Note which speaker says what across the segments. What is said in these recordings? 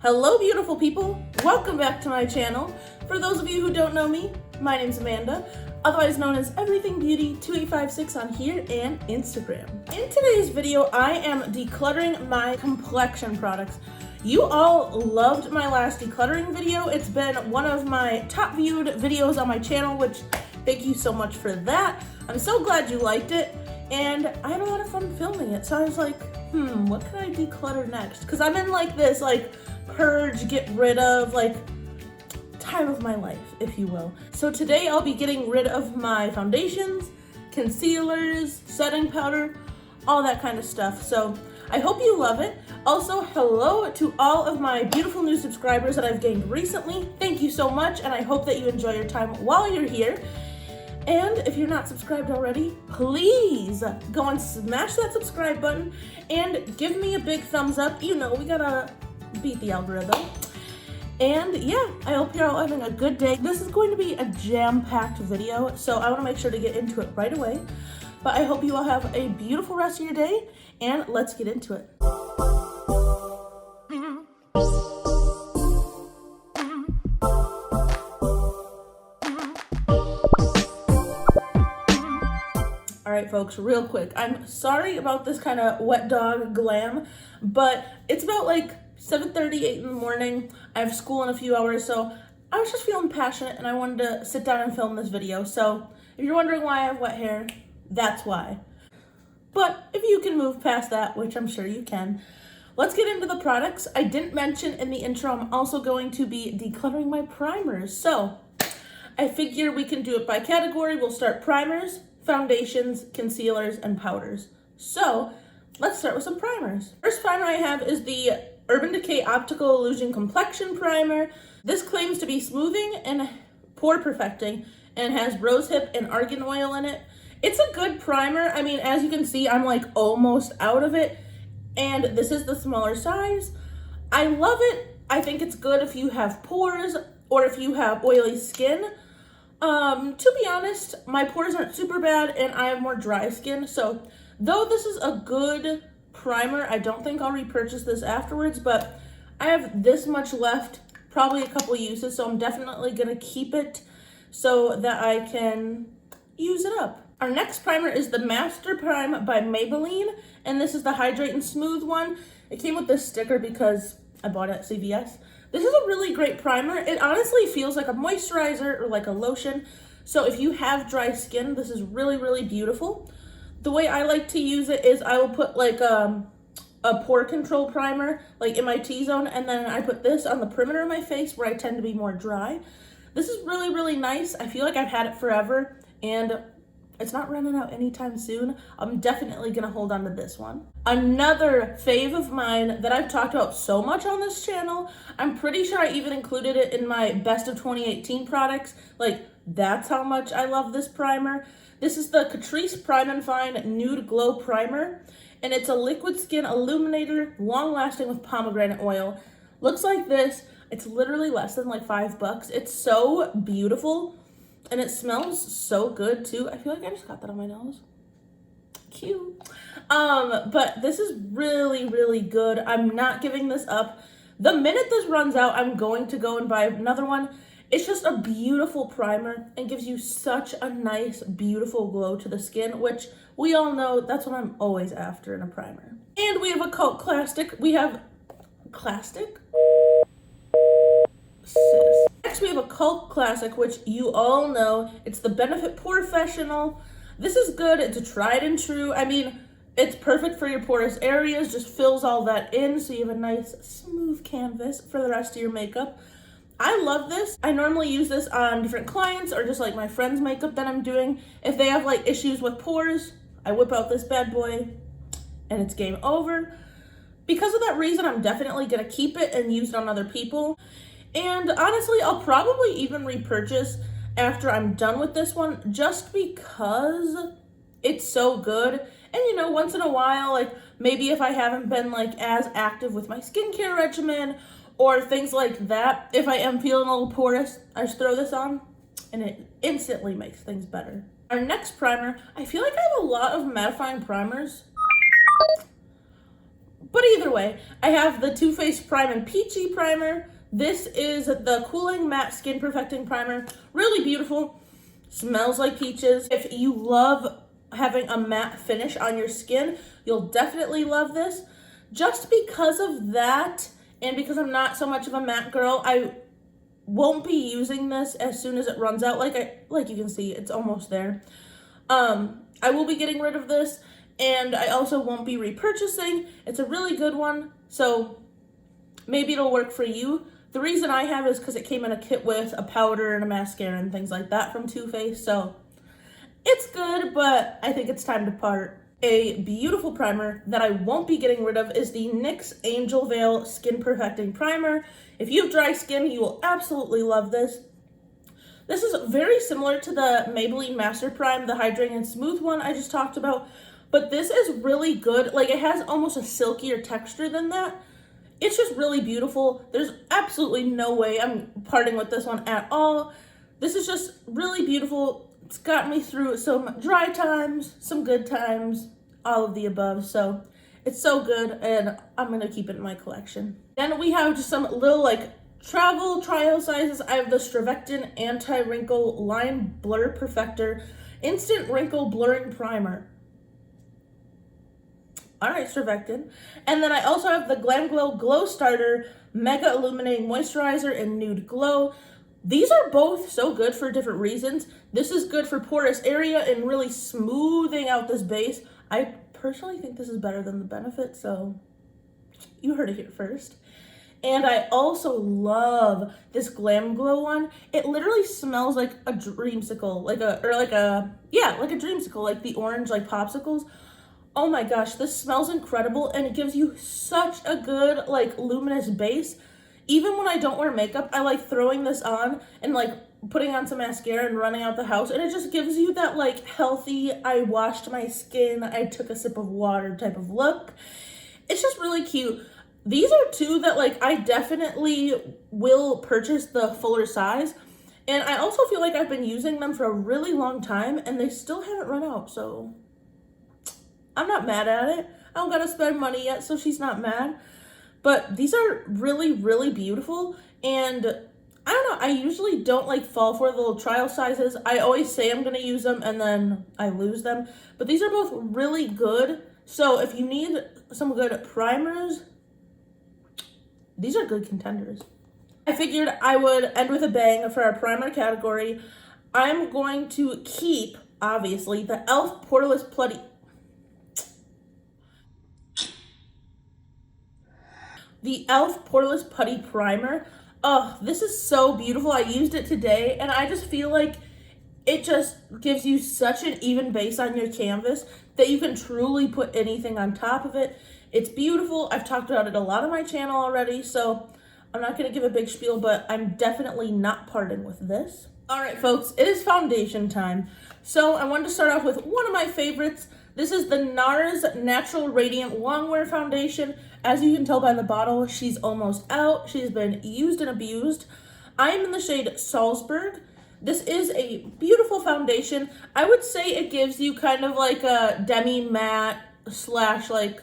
Speaker 1: Hello beautiful people, welcome back to my channel. For those of you who don't know me, my name's Amanda, otherwise known as Everything Beauty 2856 on here and Instagram. In today's video, I am decluttering my complexion products. You all loved my last decluttering video. It's been one of my top viewed videos on my channel, which thank you so much for that. I'm so glad you liked it, and I had a lot of fun filming it. So I was like, what can I declutter next? Because I'm in like this purge, get rid of, time of my life, if you will. So today I'll be getting rid of my foundations, concealers, setting powder, all that kind of stuff. So I hope you love it. Also, hello to all of my beautiful new subscribers that I've gained recently. Thank you so much, and I hope that you enjoy your time while you're here. And if you're not subscribed already, please go and smash that subscribe button and give me a big thumbs up. You know, we gotta beat the algorithm. And yeah, I hope you're all having a good day. This is going to be a jam-packed video, so I want to make sure to get into it right away. But I hope you all have a beautiful rest of your day, and let's get into it. All right, folks, real quick. I'm sorry about this kind of wet dog glam, but it's about 7:30, 8 in the morning. I have school in a few hours, so I was just feeling passionate and I wanted to sit down and film this video. So if you're wondering why I have wet hair, that's why. But if you can move past that, which I'm sure you can, let's get into the products. I didn't mention in the intro, I'm also going to be decluttering my primers. So I figure we can do it by category. We'll start primers, foundations, concealers, and powders. So let's start with some primers. First primer I have is the Urban Decay Optical Illusion Complexion Primer. This claims to be smoothing and pore perfecting and has rosehip and argan oil in it. It's a good primer. I mean, as you can see, I'm almost out of it, and this is the smaller size. I love it. I think it's good if you have pores or if you have oily skin. To be honest, my pores aren't super bad and I have more dry skin, so though this is a good primer, I don't think I'll repurchase this afterwards, but I have this much left, probably a couple uses, so I'm definitely gonna keep it so that I can use it up. Our next primer is the Master Prime by Maybelline, and this is the Hydrate and Smooth one. It came with this sticker because I bought it at CVS. This is a really great primer. It honestly feels like a moisturizer or like a lotion, so if you have dry skin, this is really, really beautiful. The way I like to use it is I will put a pore control primer in my T-zone, and then I put this on the perimeter of my face where I tend to be more dry. This is really, really nice. I feel like I've had it forever and it's not running out anytime soon. I'm definitely gonna hold on to this one. Another fave of mine that I've talked about so much on this channel, I'm pretty sure I even included it in my best of 2018 products. That's how much I love this primer. This is the Catrice Prime and Fine Nude Glow Primer, and it's a liquid skin illuminator, long lasting with pomegranate oil. Looks like this. It's literally less than $5. It's so beautiful, and it smells so good too. I feel like I just got that on my nose. Cute. But this is really, really good. I'm not giving this up. The minute this runs out, I'm going to go and buy another one. It's just a beautiful primer and gives you such a nice, beautiful glow to the skin, which we all know that's what I'm always after in a primer. And we have a cult classic. We have Clastic? Sis. Next, we have a cult classic, which you all know. It's the Benefit Porefessional. This is good. It's a tried and true. I mean, it's perfect for your porous areas. Just fills all that in so you have a nice, smooth canvas for the rest of your makeup. I love this. I normally use this on different clients or just my friends' makeup that I'm doing. If they have issues with pores, I whip out this bad boy and it's game over. Because of that reason, I'm definitely gonna keep it and use it on other people. And honestly, I'll probably even repurchase after I'm done with this one just because it's so good. And once in a while, maybe if I haven't been as active with my skincare regimen or things like that, if I am feeling a little porous, I just throw this on and it instantly makes things better. Our next primer, I feel like I have a lot of mattifying primers, But either way, I have the Too Faced Prime and Peachy Primer. This is the Cooling Matte Skin Perfecting Primer. Really beautiful. Smells like peaches. If you love having a matte finish on your skin, you'll definitely love this. Just because of that, and because I'm not so much of a matte girl, I won't be using this as soon as it runs out. Like you can see, it's almost there. I will be getting rid of this, and I also won't be repurchasing. It's a really good one, so maybe it'll work for you. The reason I have is because it came in a kit with a powder and a mascara and things like that from Too Faced, so it's good, but I think it's time to part. A beautiful primer that I won't be getting rid of is the NYX Angel Veil Skin Perfecting Primer. If you have dry skin, you will absolutely love this. This is very similar to the Maybelline Master Prime, the Hydrating and Smooth one I just talked about, but this is really good. Like, it has almost a silkier texture than that. It's just really beautiful. There's absolutely no way I'm parting with this one at all. This is just really beautiful. It's got me through some dry times, some good times, all of the above. So it's so good, and I'm gonna keep it in my collection. Then we have just some little like travel trial sizes. I have the Strivectin Anti-Wrinkle Line Blur Perfector Instant Wrinkle Blurring Primer. All right, Strivectin. And then I also have the Glam Glow Glow Starter Mega Illuminating Moisturizer in Nude Glow. These are both so good for different reasons. This is good for porous area and really smoothing out this base. I personally think this is better than the Benefit, so you heard it here first. And I also love this Glam Glow one. It literally smells like a dreamsicle, like a dreamsicle, like the orange, like popsicles. Oh my gosh, this smells incredible, and it gives you such a good, like, luminous base. Even when I don't wear makeup, I like throwing this on and like putting on some mascara and running out the house, and it just gives you that like healthy, I washed my skin, I took a sip of water type of look. It's just really cute. These are two that like I definitely will purchase the fuller size, and I also feel like I've been using them for a really long time and they still haven't run out, so I'm not mad at it. I don't gotta spend money yet, so she's not mad. But these are really, really beautiful, and I don't know, I usually don't like fall for the little trial sizes. I always say I'm gonna use them and then I lose them, but these are both really good. So if you need some good primers, these are good contenders. I figured I would end with a bang for our primer category. I'm going to keep, obviously, the e.l.f. Poreless Putty. The e.l.f. Poreless Putty Primer. Oh, this is so beautiful. I used it today, and I just feel like it just gives you such an even base on your canvas that you can truly put anything on top of it. It's beautiful. I've talked about it a lot on my channel already, so I'm not going to give a big spiel, but I'm definitely not parting with this. All right, folks, it is foundation time. So I wanted to start off with one of my favorites. This is the NARS Natural Radiant Longwear Foundation. As you can tell by the bottle, she's almost out. She's been used and abused. I am in the shade Salzburg. This is a beautiful foundation. I would say it gives you kind of like a demi-matte slash like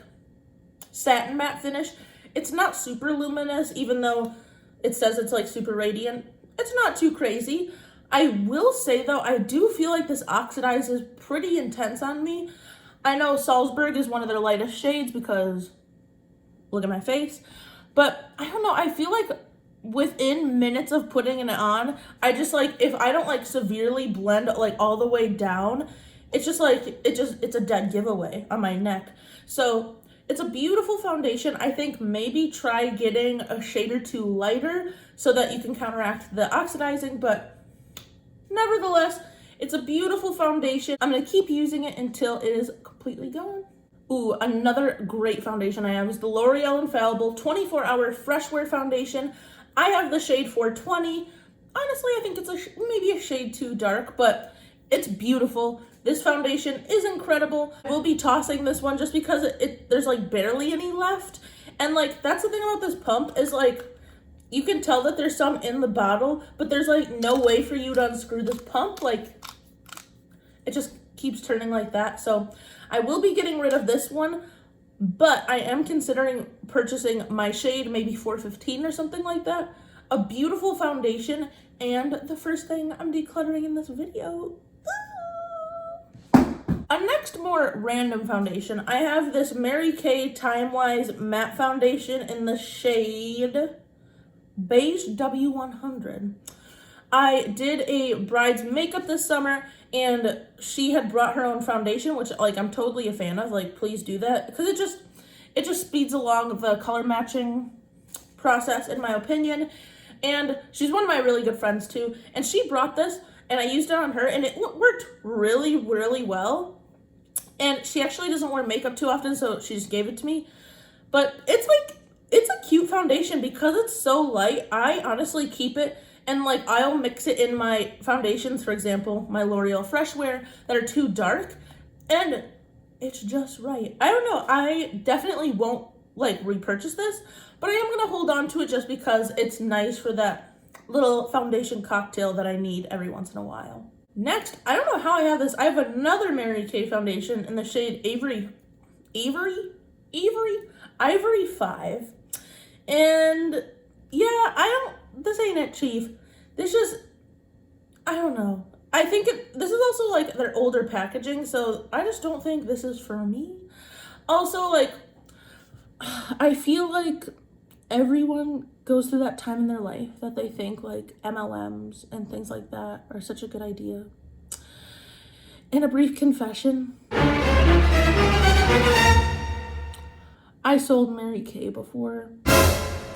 Speaker 1: satin matte finish. It's not super luminous, even though it says it's like super radiant. It's not too crazy. I will say though, I do feel like this oxidizes pretty intense on me. I know Salzburg is one of their lightest shades because look at my face, but I don't know, I feel like within minutes of putting it on, I just like, if I don't like severely blend like all the way down, it's just like, it's a dead giveaway on my neck. So it's a beautiful foundation. I think maybe try getting a shade or two lighter so that you can counteract the oxidizing, but nevertheless, it's a beautiful foundation. I'm gonna keep using it until it is completely gone. Ooh, another great foundation I have is the L'Oreal Infallible 24-Hour Fresh Wear Foundation. I have the shade 420. Honestly, I think it's maybe a shade too dark, but it's beautiful. This foundation is incredible. I will be tossing this one just because there's like barely any left. And like, that's the thing about this pump is like, you can tell that there's some in the bottle, but there's like no way for you to unscrew this pump. Like, it just keeps turning like that. So I will be getting rid of this one. but I am considering purchasing my shade, maybe 415 or something like that. A beautiful foundation, and the first thing I'm decluttering in this video. A next more random foundation, I have this Mary Kay Time Wise matte foundation in the shade Beige W100. I did a bride's makeup this summer, and she had brought her own foundation, which like I'm totally a fan of. Like, please do that, because it just speeds along the color matching process, in my opinion. And she's one of my really good friends too, and she brought this and I used it on her, and it worked really, really well. And she actually doesn't wear makeup too often, so she just gave it to me. But it's a cute foundation because it's so light. I honestly keep it, and like I'll mix it in my foundations, for example, my L'Oreal Fresh Wear that are too dark, and it's just right. I don't know, I definitely won't like repurchase this, but I am gonna hold on to it just because it's nice for that little foundation cocktail that I need every once in a while. Next, I don't know how I have this. I have another Mary Kay foundation in the shade Ivory 5. And yeah, this ain't it, Chief. This just, I don't know. I think this is also like their older packaging, so I just don't think this is for me. Also, like, I feel like everyone goes through that time in their life that they think like MLMs and things like that are such a good idea. In a brief confession, I sold Mary Kay before,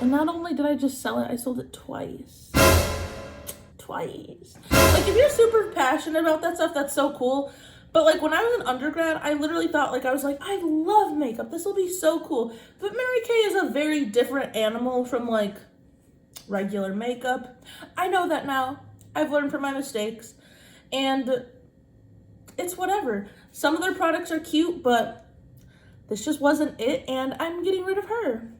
Speaker 1: and not only did I just sell it, I sold it twice. Like, if you're super passionate about that stuff, that's so cool. But like when I was an undergrad, I literally thought, like, I was like, I love makeup, this will be so cool. But Mary Kay is a very different animal from like regular makeup. I know that now. I've learned from my mistakes, and it's whatever. Some of their products are cute, but this just wasn't it, and I'm getting rid of her.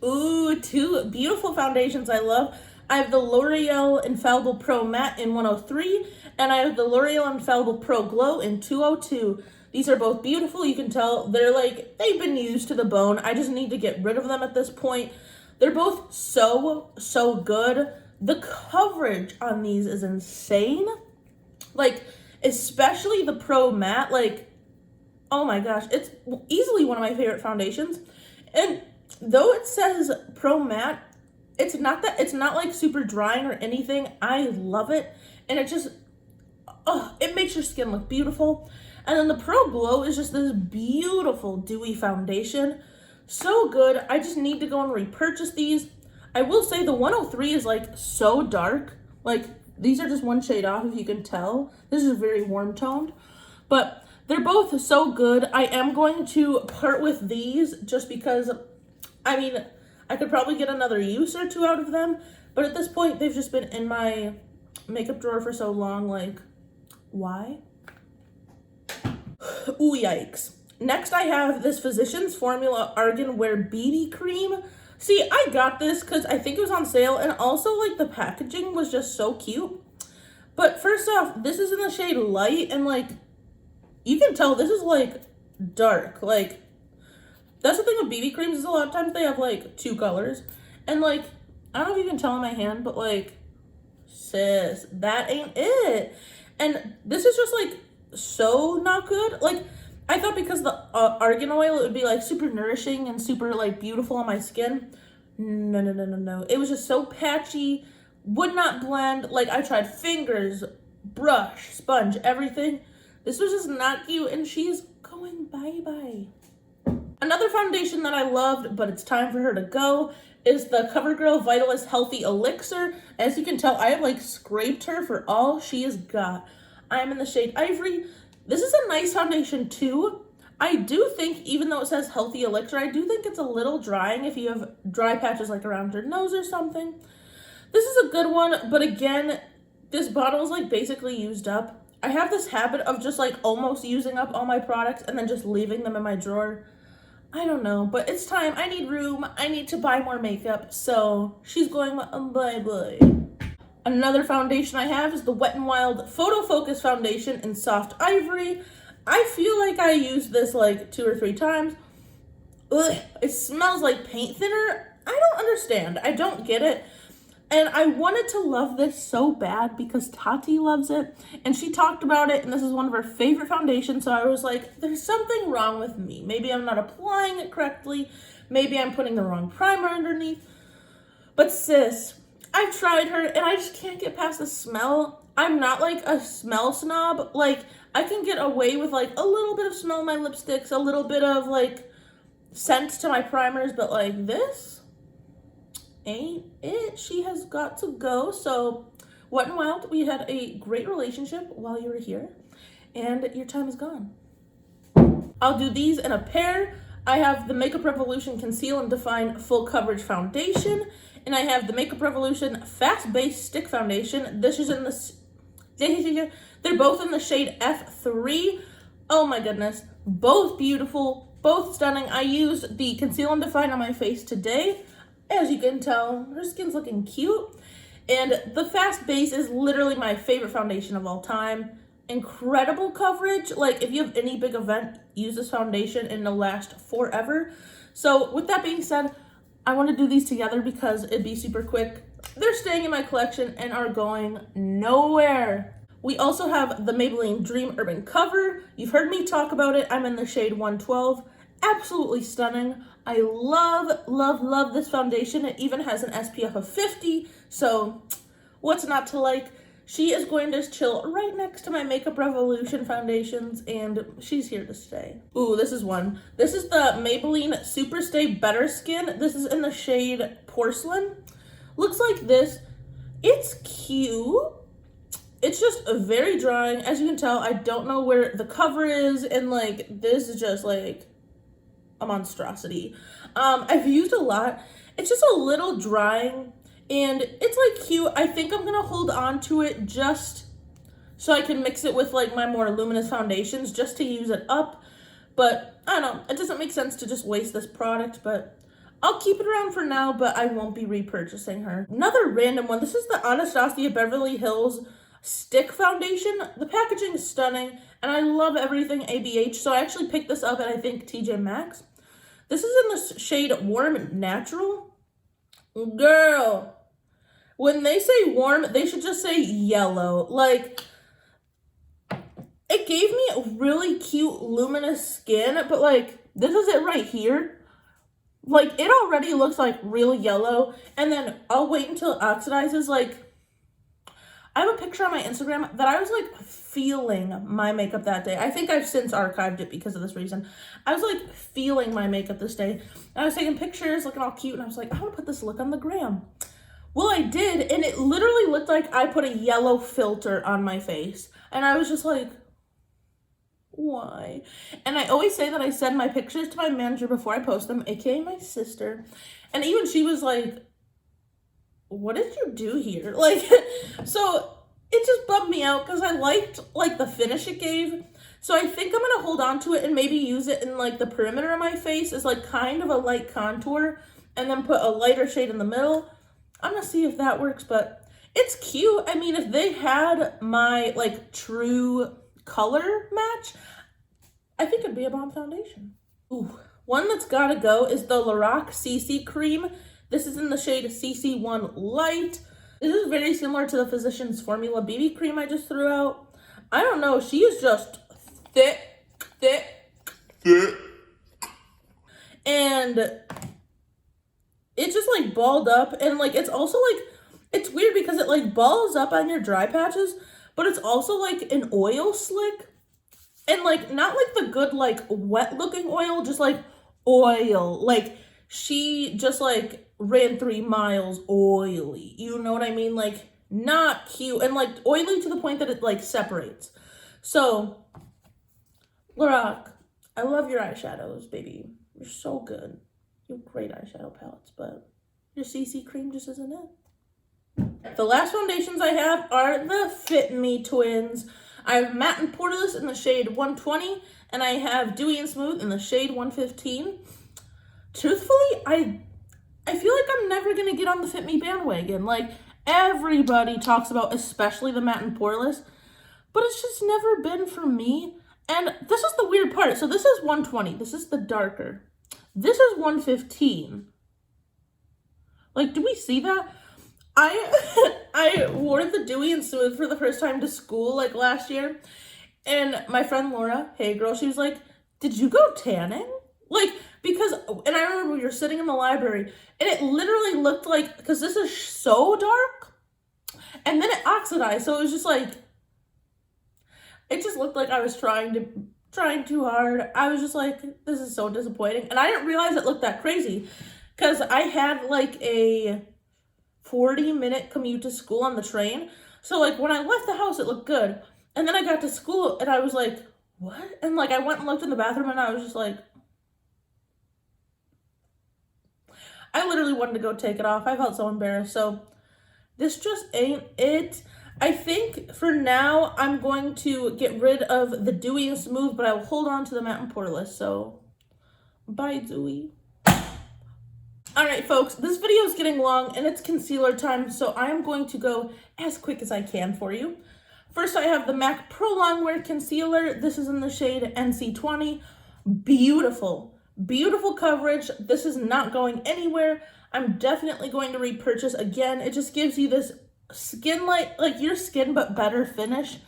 Speaker 1: Ooh, two beautiful foundations I love. I have the L'Oreal Infallible Pro Matte in 103, and I have the L'Oreal Infallible Pro Glow in 202. These are both beautiful. You can tell they're like, they've been used to the bone. I just need to get rid of them at this point. They're both so good. The coverage on these is insane. Like, especially the Pro Matte, like, oh my gosh, it's easily one of my favorite foundations. And though it says Pro Matte, it's not like super drying or anything. I love it, and it just, it makes your skin look beautiful. And then the Pro Glow is just this beautiful dewy foundation. So good. I just need to go and repurchase these. I will say the 103 is like so dark. Like, these are just one shade off, if you can tell. This is very warm toned, but they're both so good. I am going to part with these just because, I mean, I could probably get another use or two out of them, but at this point, they've just been in my makeup drawer for so long, like, why? Ooh, yikes. Next, I have this Physicians Formula Argan Wear BB Cream. See, I got this because I think it was on sale, and also, like, the packaging was just so cute. But first off, this is in the shade Light, and, like, you can tell this is, like, dark. Like, that's the thing with BB creams, is a lot of times they have, like, two colors. And, like, I don't know if you can tell in my hand, but, like, sis, that ain't it. And this is just, like, so not good. Like, I thought because the argan oil, it would be, like, super nourishing and super, like, beautiful on my skin. No. It was just so patchy, would not blend. Like, I tried fingers, brush, sponge, everything. This was just not cute, and she's going bye-bye. Another foundation that I loved, but it's time for her to go, is the CoverGirl Vitalist Healthy Elixir. As you can tell, I have, like, scraped her for all she has got. I'm in the shade Ivory. This is a nice foundation, too. I do think, even though it says Healthy Elixir, I do think it's a little drying if you have dry patches, like, around your nose or something. This is a good one, but again, this bottle is, like, basically used up. I have this habit of just, like, almost using up all my products and then just leaving them in my drawer. I don't know, but it's time. I need room. I need to buy more makeup, so she's going bye-bye. Another foundation I have is the Wet n Wild Photo Focus Foundation in Soft Ivory. I feel like I used this like 2 or 3 times. ugh, it smells like paint thinner. I don't understand. I don't get it. And I wanted to love this so bad because Tati loves it. And she talked about it, and this is one of her favorite foundations. So I was like, there's something wrong with me. Maybe I'm not applying it correctly. Maybe I'm putting the wrong primer underneath. But sis, I've tried her, and I just can't get past the smell. I'm not like a smell snob. Like, I can get away with like a little bit of smell in my lipsticks, a little bit of like scent to my primers, but like this ain't it. She has got to go. So Wet n Wild, we had a great relationship while you were here, and your time is gone. I'll do these in a pair. I have the Makeup Revolution Conceal and Define Full Coverage Foundation, and I have the Makeup Revolution Fast Base Stick Foundation. This is in the, they're both in the shade F3. Oh my goodness, both beautiful, both stunning. I used the Conceal and Define on my face today. As you can tell, her skin's looking cute. And the Fast Base is literally my favorite foundation of all time. Incredible coverage. Like, if you have any big event, use this foundation and it'll last forever. So with that being said, I want to do these together because it'd be super quick. They're staying in my collection and are going nowhere. We also have the Maybelline Dream Urban Cover. You've heard me talk about it. I'm in the shade 112. Absolutely stunning. I love, love, love this foundation. It even has an SPF of 50. So what's not to like? She is going to chill right next to my Makeup Revolution foundations, and she's here to stay. Ooh, this is one. This is the Maybelline Super Stay Better Skin. This is in the shade Porcelain. Looks like this. It's cute. It's just very drying. As you can tell, I don't know where the cover is, and like this is just like a monstrosity. I've used a lot. It's just a little drying. And it's like cute. I think I'm gonna hold on to it just so I can mix it with like my more luminous foundations just to use it up. But I don't know, it doesn't make sense to just waste this product, but I'll keep it around for now, but I won't be repurchasing her. Another random one. This is the Anastasia Beverly Hills Stick Foundation. The packaging is stunning and I love everything ABH. So I actually picked this up at I think TJ Maxx. This is in the shade Warm Natural. Girl, when they say warm, they should just say yellow. Like, it gave me a really cute luminous skin, but like, this is it right here. Like, it already looks like real yellow, and then I'll wait until it oxidizes. Like, I have a picture on my Instagram that I was like feeling my makeup that day. I think I've since archived it because of this reason. I was like feeling my makeup this day. And I was taking pictures looking all cute, and I was like, I want to put this look on the gram. Well, I did, and it literally looked like I put a yellow filter on my face. And I was just like, why? And I always say that I send my pictures to my manager before I post them, aka my sister. And even she was like, what did you do here? Like, so it just bummed me out because I liked like the finish it gave. So I think I'm gonna hold on to it and maybe use it in like the perimeter of my face as like kind of a light contour, and then put a lighter shade in the middle. I'm gonna see if that works, but it's cute. I mean, if they had my like true color match, I think it'd be a bomb foundation. Ooh, one that's gotta go is the Lorac CC Cream. This is in the shade CC1 Light. This is very similar to the Physicians Formula BB cream I just threw out. I don't know, she is just thick. And it's just like balled up, and like it's also like, it's weird because it like balls up on your dry patches, but it's also like an oil slick. And like, not like the good like wet looking oil, just like oil. Like, she just like ran 3 miles oily. You know what I mean? Like, not cute. And like oily to the point that it like separates. So, Lorac, I love your eyeshadows, baby. You're so good. You have great eyeshadow palettes, but your CC cream just isn't it. The last foundations I have are the Fit Me twins. I have Matte and Poreless in the shade 120, and I have Dewy and Smooth in the shade 115. Truthfully, I feel like I'm never gonna get on the Fit Me bandwagon. Like, everybody talks about, especially the Matte and Poreless, but it's just never been for me. And this is the weird part. So this is 120. This is the darker. This is 115. Like, do we see that? I wore the Dewy and Smooth for the first time to school, like, last year. And my friend Laura, hey girl, she was like, did you go tanning? Like, because, and I remember we were sitting in the library, and it literally looked like, because this is so dark, and then it oxidized, so it was just like, it just looked like I was trying too hard. I was just like, this is so disappointing. And I didn't realize it looked that crazy, because I had like a 40-minute commute to school on the train. So like when I left the house, it looked good. And then I got to school and I was like, what? And like I went and looked in the bathroom and I was just like, I literally wanted to go take it off. I felt so embarrassed. So this just ain't it. I think for now, I'm going to get rid of the Dewy and Smooth, but I will hold on to the Matte and Poreless. So bye, Dewy. All right, folks, this video is getting long and it's concealer time, so I am going to go as quick as I can for you. First, I have the MAC Pro Longwear Concealer. This is in the shade NC20. Beautiful, beautiful coverage. This is not going anywhere. I'm definitely going to repurchase again. It just gives you this skin like your skin, but better finish.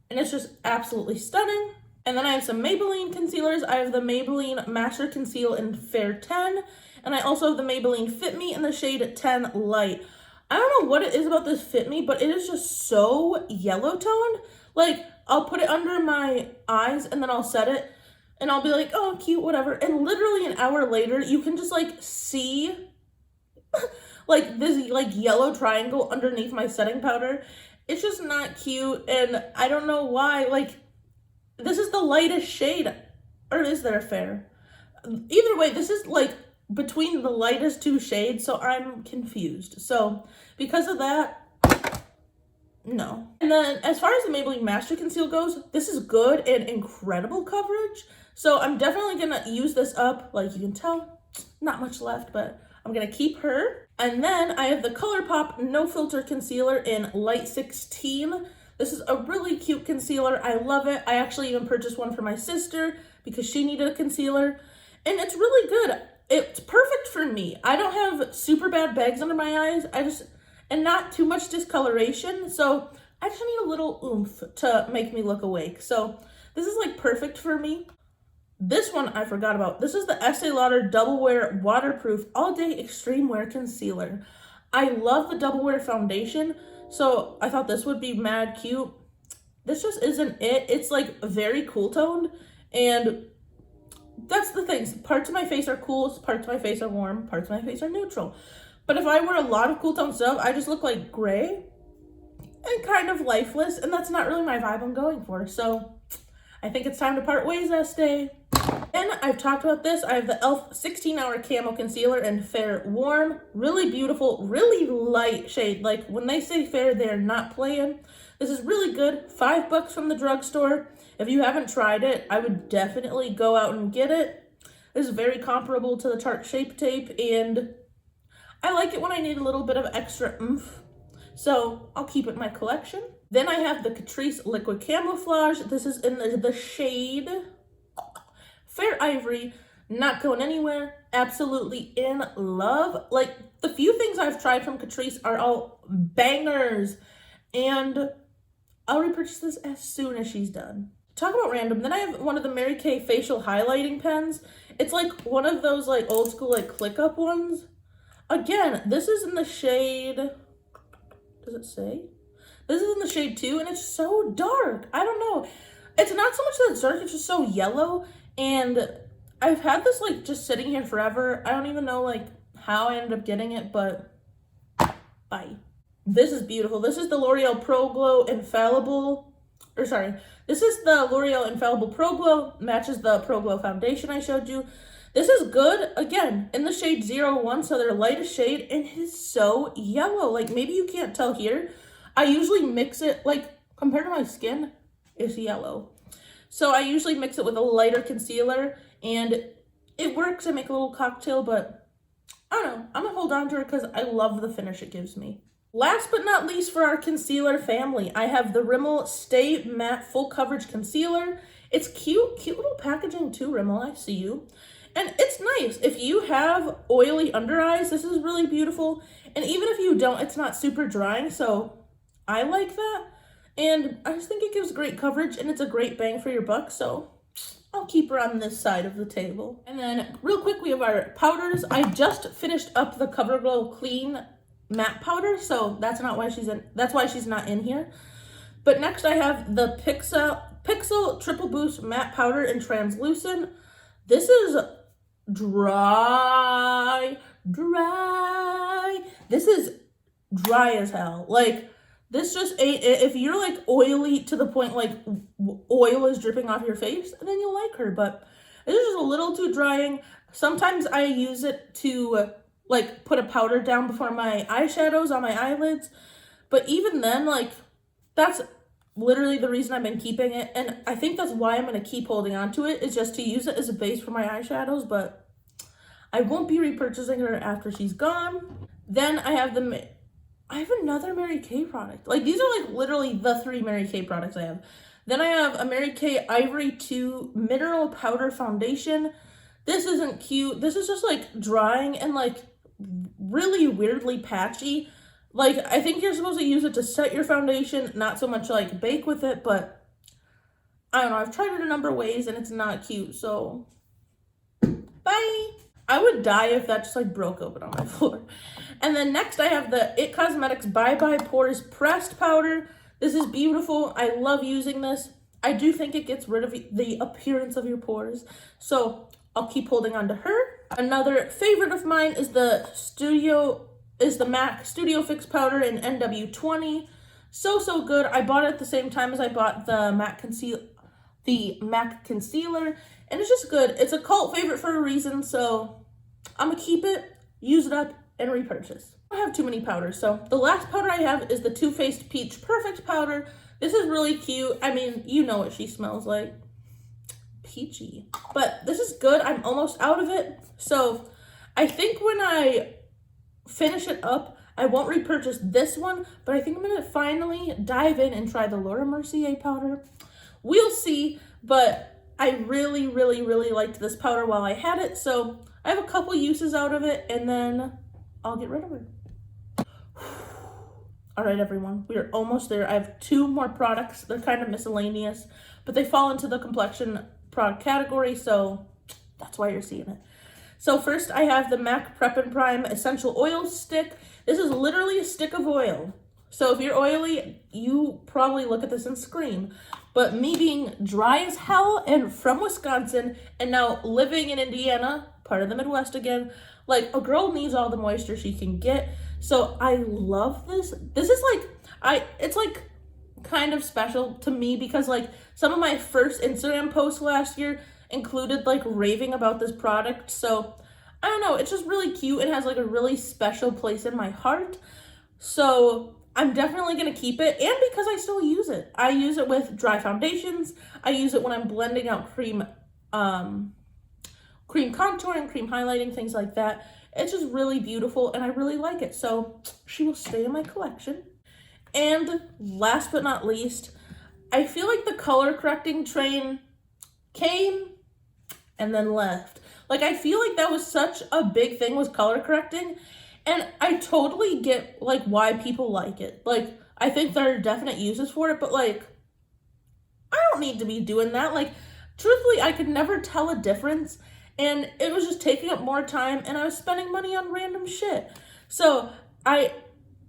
Speaker 1: And it's just absolutely stunning. And then I have some Maybelline concealers. I have the Maybelline Master Conceal in Fair 10. And I also have the Maybelline Fit Me in the shade 10 Light. I don't know what it is about this Fit Me, but it is just so yellow toned. Like, I'll put it under my eyes and then I'll set it. And I'll be like, oh, cute, whatever. And literally an hour later, you can just, like, see, like, this, like, yellow triangle underneath my setting powder. It's just not cute. And I don't know why. Like, this is the lightest shade. Or is there a fair? Either way, this is, like, between the lightest two shades, so I'm confused. So because of that, no. And then as far as the Maybelline Master Conceal goes, this is good and incredible coverage. So I'm definitely gonna use this up. Like you can tell, not much left, but I'm gonna keep her. And then I have the ColourPop No Filter Concealer in Light 16. This is a really cute concealer. I love it. I actually even purchased one for my sister because she needed a concealer. And it's really good. It's perfect for me. I don't have super bad bags under my eyes. And not too much discoloration. So I just need a little oomph to make me look awake. So this is like perfect for me. This one I forgot about. This is the Estee Lauder Double Wear Waterproof All Day Extreme Wear Concealer. I love the Double Wear foundation. So I thought this would be mad cute. This just isn't it. It's like very cool toned, and that's the thing. Parts of my face are cool, parts of my face are warm, parts of my face are neutral. But if I wear a lot of cool tone stuff, I just look like gray and kind of lifeless, and that's not really my vibe I'm going for. So I think it's time to part ways, Estee. And I've talked about this. I have the e.l.f. 16-Hour Camo Concealer in Fair Warm. Really beautiful, really light shade. Like when they say fair, they're not playing. This is really good. $5 from the drugstore. If you haven't tried it, I would definitely go out and get it. This is very comparable to the Tarte Shape Tape, and I like it when I need a little bit of extra oomph. So I'll keep it in my collection. Then I have the Catrice Liquid Camouflage. This is in the shade Fair Ivory. Not going anywhere. Absolutely in love. Like, the few things I've tried from Catrice are all bangers. And I'll repurchase this as soon as she's done. Talk about random. Then I have one of the Mary Kay facial highlighting pens. It's like one of those like old school like click up ones. Again, this is in the shade, does it say? This is in the shade 2, and it's so dark. I don't know. It's not so much that it's dark, it's just so yellow. And I've had this like just sitting here forever. I don't even know like how I ended up getting it, but bye. This is beautiful. This is the L'Oreal Pro Glow Infallible, this is the L'Oreal Infallible Pro Glow, matches the Pro Glow foundation I showed you. This is good, again, in the shade 01, so their lightest shade, and it is so yellow. Like, maybe you can't tell here. I usually mix it, like, compared to my skin, it's yellow. So I usually mix it with a lighter concealer, and it works. I make a little cocktail, but I don't know. I'm gonna hold on to her because I love the finish it gives me. Last but not least for our concealer family, I have the Rimmel Stay Matte Full Coverage Concealer. It's cute little packaging too, Rimmel, I see you. And it's nice. If you have oily under eyes, this is really beautiful. And even if you don't, it's not super drying, so I like that. And I just think it gives great coverage, and it's a great bang for your buck, so I'll keep her on this side of the table. And then real quick, we have our powders. I just finished up the CoverGlow Clean Matte Powder, so that's why she's not in here. But next I have the Pixel Triple Boost Matte Powder in Translucent. This is dry. This is dry as hell. Like, this just ain't it. If you're like oily to the point like oil is dripping off your face, then you'll like her. But this is just a little too drying. Sometimes I use it to like put a powder down before my eyeshadows on my eyelids. But even then, like, that's literally the reason I've been keeping it. And I think that's why I'm going to keep holding on to it, is just to use it as a base for my eyeshadows. But I won't be repurchasing her after she's gone. Then I have another Mary Kay product. Like, these are like literally the 3 Mary Kay products I have. Then I have a Mary Kay Ivory 2 Mineral Powder Foundation. This isn't cute. This is just like drying and like really weirdly patchy. Like, I think you're supposed to use it to set your foundation, not so much like bake with it, but I don't know. I've tried it a number of ways and it's not cute, so bye. I would die if that just like broke open on my floor. And then next I have the It Cosmetics Bye Bye Pores Pressed Powder. This is beautiful. I love using this. I do think it gets rid of the appearance of your pores, so I'll keep holding on to her. Another favorite of mine is the MAC Studio Fix Powder in NW20. So good. I bought it at the same time as I bought the MAC Concealer, and it's just good. It's a cult favorite for a reason, so I'm gonna keep it, use it up, and repurchase. I don't have too many powders, so the last powder I have is the Too Faced Peach Perfect Powder. This is really cute. I mean, you know what she smells like. Peachy. But this is good. I'm almost out of it, so I think when I finish it up, I won't repurchase this one, but I think I'm gonna finally dive in and try the Laura Mercier powder. We'll see, but I really liked this powder while I had it, so I have a couple uses out of it, and then I'll get rid of her. All right, everyone, we are almost there. I have 2 more products. They're kind of miscellaneous, but they fall into the complexion product category, so that's why you're seeing it. So first I have the MAC Prep and Prime Essential Oil Stick. This is literally a stick of oil. So if you're oily, you probably look at this and scream. But me being dry as hell and from Wisconsin and now living in Indiana, part of the Midwest again, like, a girl needs all the moisture she can get. So I love this. This is like, it's like kind of special to me because like some of my first Instagram posts last year included like raving about this product. So I don't know, it's just really cute and has like a really special place in my heart. So I'm definitely gonna keep it, and because I still use it. I use it with dry foundations. I use it when I'm blending out cream contouring, cream highlighting, things like that. It's just really beautiful and I really like it. So she will stay in my collection. And last but not least, I feel like the color correcting train came and then left. Like, I feel like that was such a big thing with color correcting, and I totally get like why people like it. Like, I think there are definite uses for it, but like, I don't need to be doing that. Like, truthfully, I could never tell a difference, and it was just taking up more time, and I was spending money on random shit. So I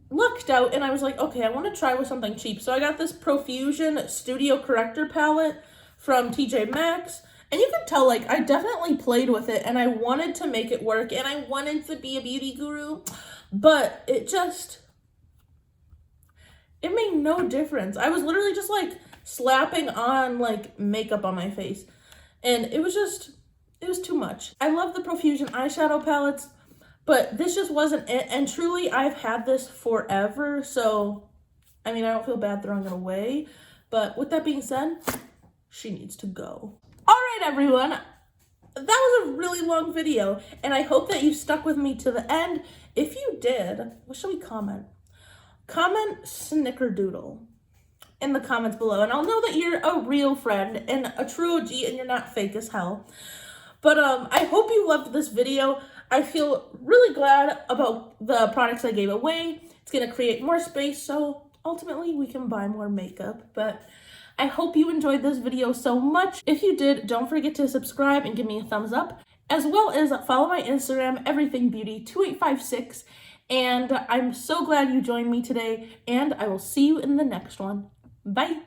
Speaker 1: lucked out and I was like, okay, I want to try with something cheap. So I got this Profusion Studio Corrector palette from TJ Maxx. And you can tell, like, I definitely played with it and I wanted to make it work and I wanted to be a beauty guru, but it made no difference. I was literally just like slapping on like makeup on my face and it was too much. I love the Profusion eyeshadow palettes, but this just wasn't it. And truly, I've had this forever. So, I mean, I don't feel bad throwing it away, but with that being said, she needs to go. All right, everyone, that was a really long video, and I hope that you stuck with me to the end. If you did, what should we comment? Comment snickerdoodle in the comments below, and I'll know that you're a real friend and a true OG and you're not fake as hell. But I hope you loved this video. I feel really glad about the products I gave away. It's gonna create more space, so ultimately we can buy more makeup. But I hope you enjoyed this video so much. If you did, don't forget to subscribe and give me a thumbs up, as well as follow my Instagram, everythingbeauty2856. And I'm so glad you joined me today, and I will see you in the next one. Bye.